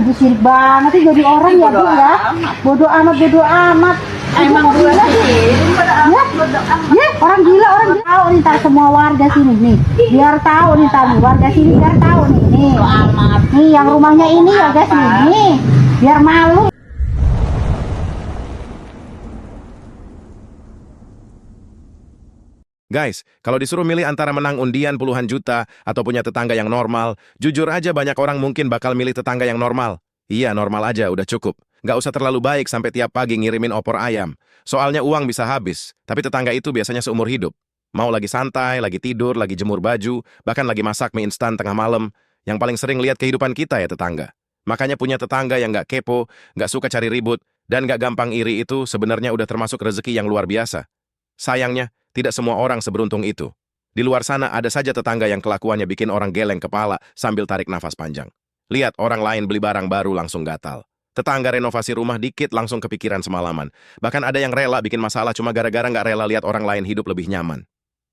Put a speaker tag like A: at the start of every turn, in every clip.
A: ibu sirik banget sih jadi orang ya bu ya. Bodoh amat, bodoh amat.
B: Emang gue sih,
A: ya orang gila, orang gila. Tahu nih ntar semua warga sini nih, biar tahu nih ntar nih, warga sini biar tahu nih, nih yang rumahnya ini ya guys nih, biar malu.
C: Guys, kalau disuruh milih antara menang undian puluhan juta atau punya tetangga yang normal, jujur aja banyak orang mungkin bakal milih tetangga yang normal. Iya, normal aja, udah cukup. Nggak usah terlalu baik sampai tiap pagi ngirimin opor ayam. Soalnya uang bisa habis, tapi tetangga itu biasanya seumur hidup. Mau lagi santai, lagi tidur, lagi jemur baju, bahkan lagi masak mie instan tengah malam. Yang paling sering lihat kehidupan kita ya tetangga. Makanya punya tetangga yang nggak kepo, nggak suka cari ribut, dan nggak gampang iri itu sebenarnya udah termasuk rezeki yang luar biasa. Sayangnya, tidak semua orang seberuntung itu. Di luar sana ada saja tetangga yang kelakuannya bikin orang geleng kepala sambil tarik nafas panjang. Lihat orang lain beli barang baru langsung gatal. Tetangga renovasi rumah dikit langsung kepikiran semalaman. Bahkan ada yang rela bikin masalah cuma gara-gara nggak rela lihat orang lain hidup lebih nyaman.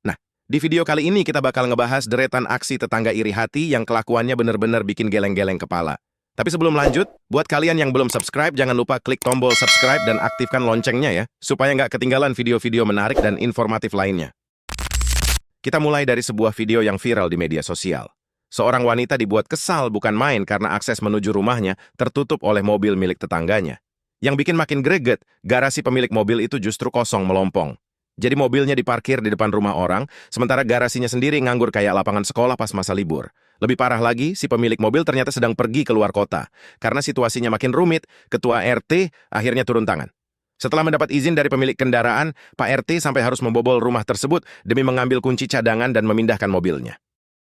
C: Nah, di video kali ini kita bakal ngebahas deretan aksi tetangga iri hati yang kelakuannya bener-bener bikin geleng-geleng kepala. Tapi sebelum lanjut, buat kalian yang belum subscribe, jangan lupa klik tombol subscribe dan aktifkan loncengnya ya, supaya nggak ketinggalan video-video menarik dan informatif lainnya. Kita mulai dari sebuah video yang viral di media sosial. Seorang wanita dibuat kesal bukan main karena akses menuju rumahnya tertutup oleh mobil milik tetangganya. Yang bikin makin greget, garasi pemilik mobil itu justru kosong melompong. Jadi mobilnya diparkir di depan rumah orang, sementara garasinya sendiri nganggur kayak lapangan sekolah pas masa libur. Lebih parah lagi, si pemilik mobil ternyata sedang pergi keluar kota. Karena situasinya makin rumit, ketua RT akhirnya turun tangan. Setelah mendapat izin dari pemilik kendaraan, Pak RT sampai harus membobol rumah tersebut demi mengambil kunci cadangan dan memindahkan mobilnya.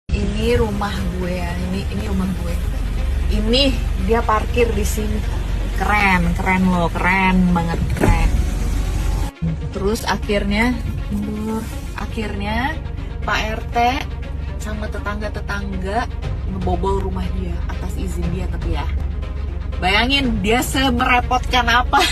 B: ini rumah gue ya, ini rumah gue. Ini dia parkir di sini. Keren loh, keren banget, keren. Terus akhirnya Pak RT sama tetangga-tetangga ngebobol rumah dia atas izin dia, tapi ya bayangin dia semerepotkan apa.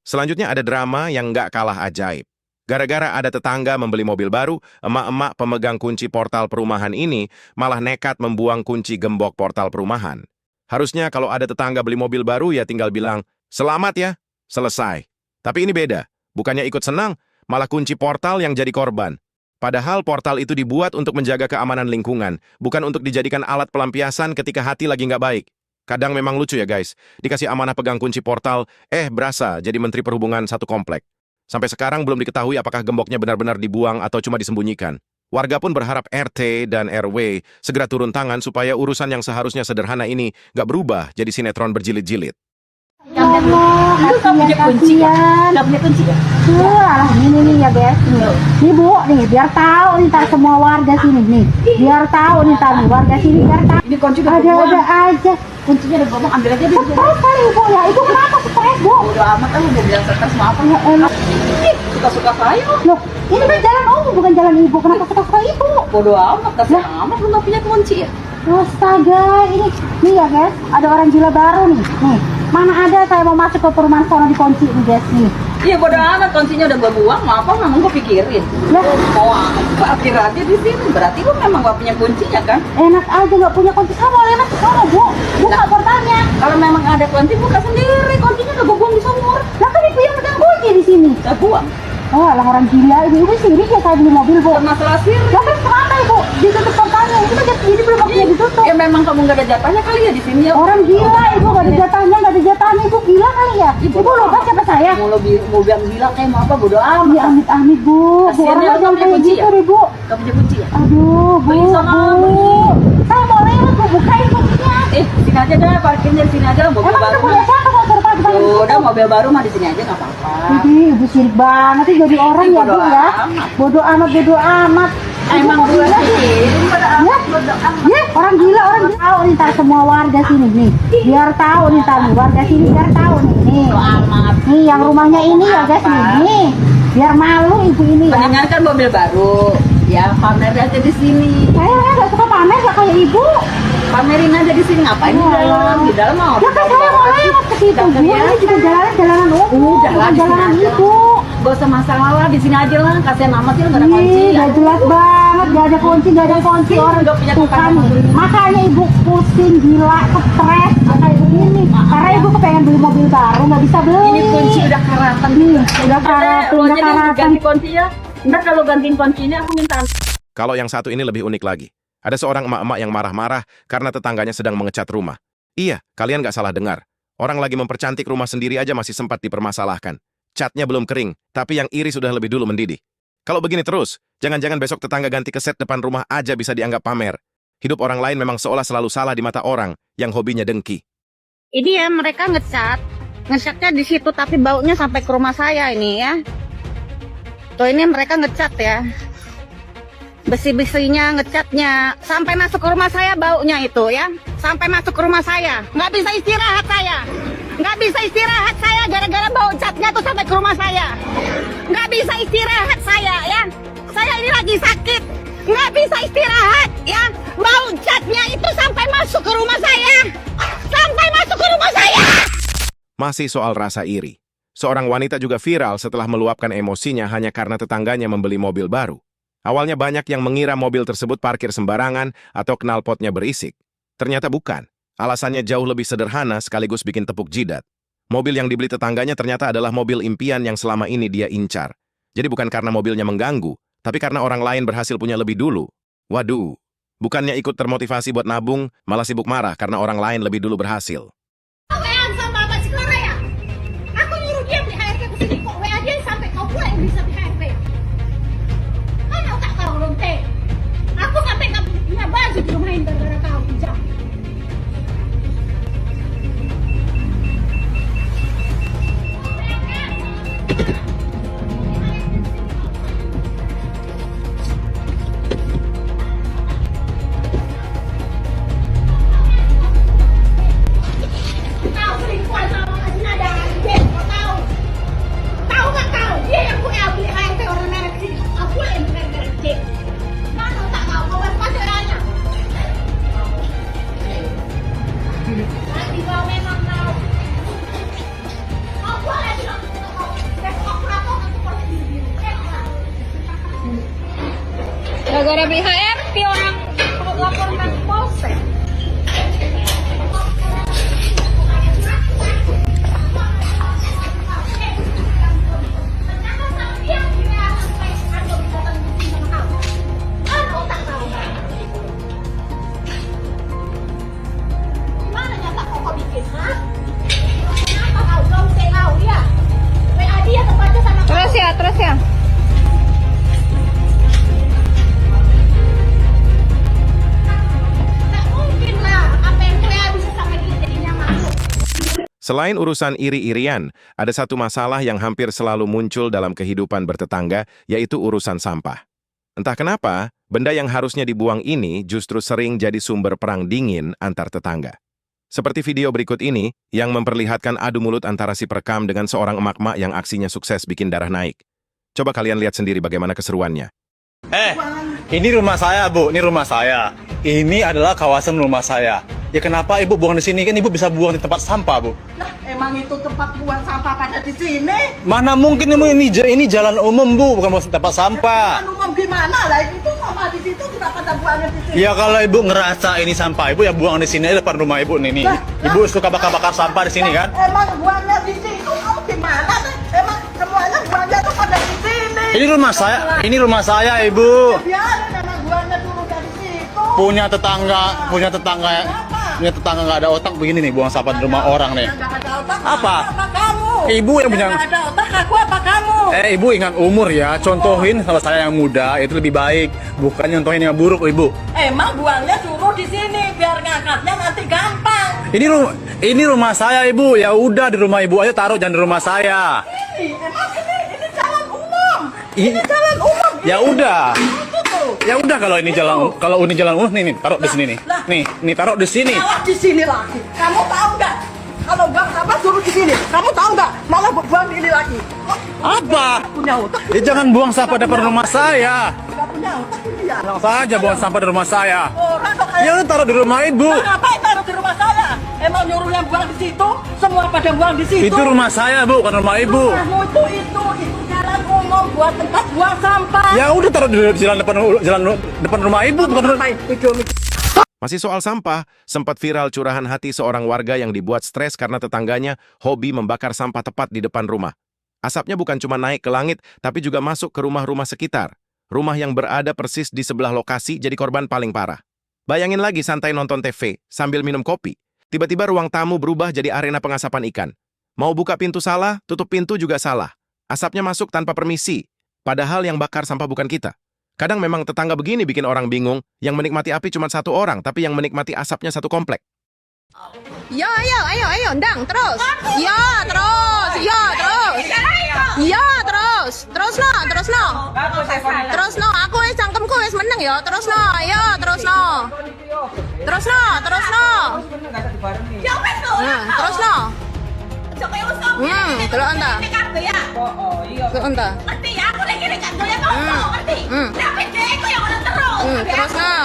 C: Selanjutnya ada drama yang nggak kalah ajaib. Gara-gara ada tetangga membeli mobil baru, emak-emak pemegang kunci portal perumahan ini malah nekat membuang kunci gembok portal perumahan. Harusnya kalau ada tetangga beli mobil baru ya tinggal bilang, "Selamat ya," selesai. Tapi ini beda, bukannya ikut senang, malah kunci portal yang jadi korban. Padahal portal itu dibuat untuk menjaga keamanan lingkungan, bukan untuk dijadikan alat pelampiasan ketika hati lagi nggak baik. Kadang memang lucu ya guys, dikasih amanah pegang kunci portal, berasa jadi menteri perhubungan satu komplek. Sampai sekarang belum diketahui apakah gemboknya benar-benar dibuang atau cuma disembunyikan. Warga pun berharap RT dan RW segera turun tangan supaya urusan yang seharusnya sederhana ini nggak berubah jadi sinetron berjilid-jilid.
B: Itu kamu punya kunci ya? Nggak punya kunci ya?
A: Lah ini ya guys nih bu nih biar tahu nih ntar semua warga sini nih, biar tahu nih ntar warga sini biar tahu.
B: Ini kunci udah
A: ada aja
B: kuncinya udah ngomong, ambil aja dulu.
A: stres kali bu ya, itu kenapa stres bu?
B: Udah amat, aku mau bilang stres mau apa?
A: Ya enak
B: Suka-suka saya.
A: loh, ini kan jalan umum bukan jalan ibu, kenapa suka ibu?
B: Bodoh amat, kasih amat, lu nggak punya kunci ya?
A: Astaga, ini ya guys, ada orang gila baru nih. Mana ada saya mau masuk ke perumahan sono dikunci nih guys nih.
B: Iya bodoh amat, kuncinya udah gue buang, mau apa memang gue pikirin.
A: Lah,
B: Mau parkir aja di sini, berarti lu memang gak punya kuncinya kan?
A: enak aja nggak punya kunci, sama lewat ke sono bu, buka portalnya.
B: Kalau memang ada kunci, buka sendiri, kuncinya udah gue buang di sumur.
A: Lah kan ibu yang pegang kunci di sini.
B: Udah buang.
A: Oh, lah orang gila, ibu sirik ya saya beli mobil bu.
B: Masalah sih.
A: Lah kan kenapa ibu ditutup portalnya? Itu kan jadi belum waktunya ditutup.
B: Ya memang kamu gak ada jatahnya kali ya di sini ya.
A: Orang gila ibu, nggak ada jatahnya, ibu gila kali ya. Ibu lupa siapa saya?
B: Mau bilang kayak mau apa, bodoh amat.
A: Ya amit-amit bu,
B: Kasian
A: orang
B: ya,
A: jangan
B: punya
A: kayak
B: kunci
A: gitu
B: ya?
A: deh bu.
B: Gak punya kunci ya?
A: Aduh bu,
B: Beli sana, beli.
A: saya mau lewat bu, bukain kuncinya.
B: Sini aja deh, parkirnya di sini aja, mobil
A: Emang
B: baru.
A: itu punya siapa kalau suruh parkir di situ?
B: Udah mobil baru mah di sini aja nggak apa-apa.
A: Jadi ibu sirik banget sih jadi orang ya bu ya. Bodoh amat.
B: Emang gue sih.
A: Ya, orang gila, orang gila. Tahu nih ntar semua warga sini nih, biar tahu nih ntar nih, warga sini biar tahu nih. Nih yang rumahnya ini ya guys nih, biar malu ibu ini ya.
B: Mendingan kan mobil baru, ya pamer aja di sini.
A: Saya nggak suka pamer ya kayak ibu.
B: Pamerin aja di sini, ngapain di dalam mau?
A: Ya kan saya mau lewat ke situ bu, ini juga jalanan umum,
B: Udah lah,
A: bukan
B: di sini
A: jalanan
B: aja.
A: itu.
B: Gak usah masalah lah, di sini aja lah. Kasian amat sih, lu gak ada kunci.
A: Ih, gak jelas banget, gak ada kunci orang
B: Nggak punya
A: tuh kan.
B: tempat.
A: Makanya ibu pusing, gila, stres, makanya pengen beli mobil baru nggak bisa beli.
D: Ini kunci udah karatan.
A: Udah karatan.
D: Ganti kuncinya. Ntar kalau gantiin kuncinya aku minta.
C: Kalau yang satu ini lebih unik lagi. Ada seorang emak-emak yang marah-marah karena tetangganya sedang mengecat rumah. Iya, kalian nggak salah dengar. Orang lagi mempercantik rumah sendiri aja masih sempat dipermasalahkan. Catnya belum kering, tapi yang iri sudah lebih dulu mendidih. Kalau begini terus, jangan-jangan besok tetangga ganti keset depan rumah aja bisa dianggap pamer. Hidup orang lain memang seolah selalu salah di mata orang yang hobinya dengki.
E: Ini ya mereka ngecatnya di situ tapi baunya sampai ke rumah saya ini ya. Tuh ini mereka ngecat ya. Besi-besinya ngecatnya sampai masuk ke rumah saya baunya itu ya. Sampai masuk ke rumah saya. Nggak bisa istirahat saya. Nggak bisa istirahat saya gara-gara bau catnya tuh sampai ke rumah saya. Nggak bisa istirahat saya ya. Saya ini lagi sakit. Nggak bisa istirahat ya. Bau catnya itu sampai masuk ke rumah saya. Sampai masuk ke rumah saya.
C: Masih soal rasa iri. Seorang wanita juga viral setelah meluapkan emosinya hanya karena tetangganya membeli mobil baru. Awalnya banyak yang mengira mobil tersebut parkir sembarangan atau knalpotnya berisik. Ternyata bukan. Alasannya jauh lebih sederhana sekaligus bikin tepuk jidat. Mobil yang dibeli tetangganya ternyata adalah mobil impian yang selama ini dia incar. Jadi bukan karena mobilnya mengganggu, tapi karena orang lain berhasil punya lebih dulu. Waduh, bukannya ikut termotivasi buat nabung, malah sibuk marah karena orang lain lebih dulu berhasil.
E: WA sama Mbak Clara ya? Aku nyuruh dia beli HRV ke sini kok WA dia sampai kau pula yang bisa beli HRV. Mana otak kau lonte? Aku sampai nggak punya baju di rumah ini gara-gara kau bijak. Kau selingkuhan sama Kak Sinada, Jen, kau tahu? Tahu nggak kau? Dia yang punya beli HRV orang merek sini. Aku yang beli merek Jen. Mana otak kau? Kau baru masuk orangnya. Nanti kau memang kau. Kau boleh bilang ke kau. Besok aku lapor ke polisi. Gara-gara beli HRV orang laporkan ke polsek. Gimana nyata kau bikin, ha? Kenapa kau lonte kau, ya? WA dia tempatnya sama kau. Terus ya. Nggak mungkin lah, apa yang WA bisa sampai jadinya masuk.
C: Selain urusan iri-irian, ada satu masalah yang hampir selalu muncul dalam kehidupan bertetangga, yaitu urusan sampah. Entah kenapa, benda yang harusnya dibuang ini justru sering jadi sumber perang dingin antar tetangga. Seperti video berikut ini, yang memperlihatkan adu mulut antara si perekam dengan seorang emak-emak yang aksinya sukses bikin darah naik. Coba kalian lihat sendiri bagaimana keseruannya.
F: Ini rumah saya, Bu. Ini rumah saya. Ini adalah kawasan rumah saya. Ya kenapa Ibu buang di sini? Kan Ibu bisa buang di tempat sampah, Bu.
D: Lah, emang itu tempat buang sampah pada di sini?
F: Mana mungkin ini jalan umum, Bu, bukan tempat sampah.
D: Kan umum gimana lah? Itu sama di situ kenapa pada buangnya di sini?
F: Ya kalau Ibu ngerasa ini sampah, Ibu ya buang di sini depan rumah Ibu nih. Ibu suka bakar-bakar sampah di sini kan?
D: Emang buangnya di situ? Kamu gimana sih? Emang semuanya buangnya tuh pada di sini?
F: Ini rumah saya, Ibu.
D: Biarin emang buangnya dulu dari situ.
F: Punya tetangga nggak ada otak begini nih, buang sampah di rumah orang nih.
D: Nggak ada otak.
F: Apa?
D: Apa kamu?
F: Ibu yang punya.
D: Nggak ada otak. Aku apa kamu?
F: Ibu ingat umur ya, contohin sama saya yang muda itu lebih baik, bukan nyontohin yang buruk, Ibu.
D: Emang buangnya suruh di sini biar ngangkatnya nanti gampang.
F: Ini rumah saya, Ibu. Ya udah di rumah Ibu aja taruh, jangan di rumah saya.
D: Emang ini jalan umum.
F: Ini
D: Jalan umum.
F: Ya udah.
D: Itu tuh.
F: Ya udah kalau ini jalan umum nih taruh di sini nih. Nih taruh di sini.
D: Malah di sini lagi. Kamu tahu nggak? Kalau buang sampah suruh di sini. Kamu tahu nggak? Malah buang di sini lagi.
F: Apa?
D: Punya otak.
F: Ya jangan buang sampah depan rumah saya.
D: Nggak punya otak ini ya.
F: Langsung saja buang sampah di rumah saya.
D: Orang kok kayak.
F: Ya udah taruh di rumah Ibu.
D: Nah, ngapain taruh di rumah saya? Emang nyuruh yang buang di situ? Semua pada buang di situ.
F: Itu rumah saya, Bu, bukan rumah Ibu.
D: Rumahmu itu jalan umum buat tempat buang sampah.
F: Ya udah taruh di jalan depan rumah Ibu, bukan rumah.
D: Ngapain? Video
C: Masih soal sampah, sempat viral curahan hati seorang warga yang dibuat stres karena tetangganya hobi membakar sampah tepat di depan rumah. Asapnya bukan cuma naik ke langit, tapi juga masuk ke rumah-rumah sekitar. Rumah yang berada persis di sebelah lokasi jadi korban paling parah. Bayangin lagi santai nonton TV sambil minum kopi. Tiba-tiba ruang tamu berubah jadi arena pengasapan ikan. Mau buka pintu salah, tutup pintu juga salah. Asapnya masuk tanpa permisi. Padahal yang bakar sampah bukan kita. Kadang memang tetangga begini bikin orang bingung, yang menikmati api cuma satu orang, tapi yang menikmati asapnya satu komplek.
B: Yo, ayo, ndang, terus. Yo, terus. Yo, terus. Terus no. Terus no, aku wis cangkemku wis meneng yo, terus no. Ayo, terus no. Terus no. Terus no. Delok anta. Delok anta. Terus no.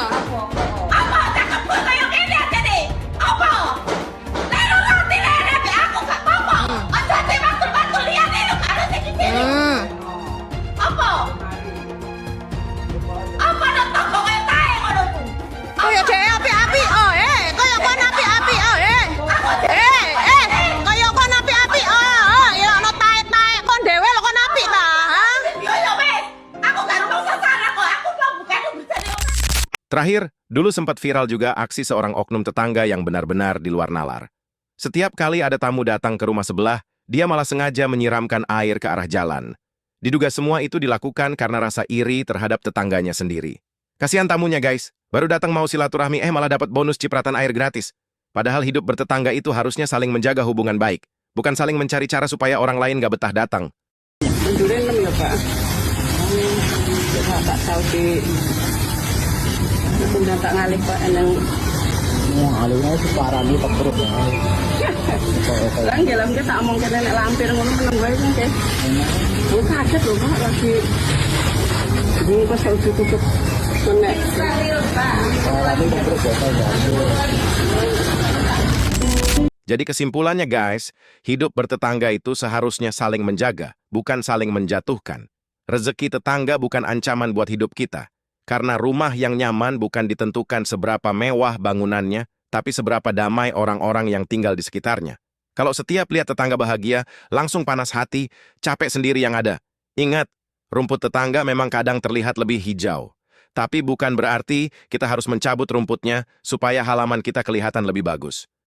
B: Kaya dhewe api-api. Oh, kaya kon api-api. Oh, kaya kon api-api. Oh, ya ono taek-taek kon dhewe lho kon api ta, ha?
C: Terakhir, dulu sempat viral juga aksi seorang oknum tetangga yang benar-benar di luar nalar. Setiap kali ada tamu datang ke rumah sebelah, dia malah sengaja menyiramkan air ke arah jalan. Diduga semua itu dilakukan karena rasa iri terhadap tetangganya sendiri. Kasihan tamunya guys, baru datang mau silaturahmi malah dapat bonus cipratan air gratis. Padahal hidup bertetangga itu harusnya saling menjaga hubungan baik, bukan saling mencari cara supaya orang lain gak betah datang.
G: Duren ya Pak. Tak tahu di aku tak ngalih Pak enang.
H: Alihnya itu parah nih Pak perut.
G: Lang dalam kita tak omong kene nek lampir ngono meneng wae kan Guys. Oh kaget lho Pak lagi. Ini pas tutup menek.
C: Jadi kesimpulannya guys, hidup bertetangga itu seharusnya saling menjaga, bukan saling menjatuhkan. Rezeki tetangga bukan ancaman buat hidup kita. Karena rumah yang nyaman bukan ditentukan seberapa mewah bangunannya, tapi seberapa damai orang-orang yang tinggal di sekitarnya. Kalau setiap lihat tetangga bahagia, langsung panas hati, capek sendiri yang ada. Ingat, rumput tetangga memang kadang terlihat lebih hijau. Tapi bukan berarti kita harus mencabut rumputnya supaya halaman kita kelihatan lebih bagus.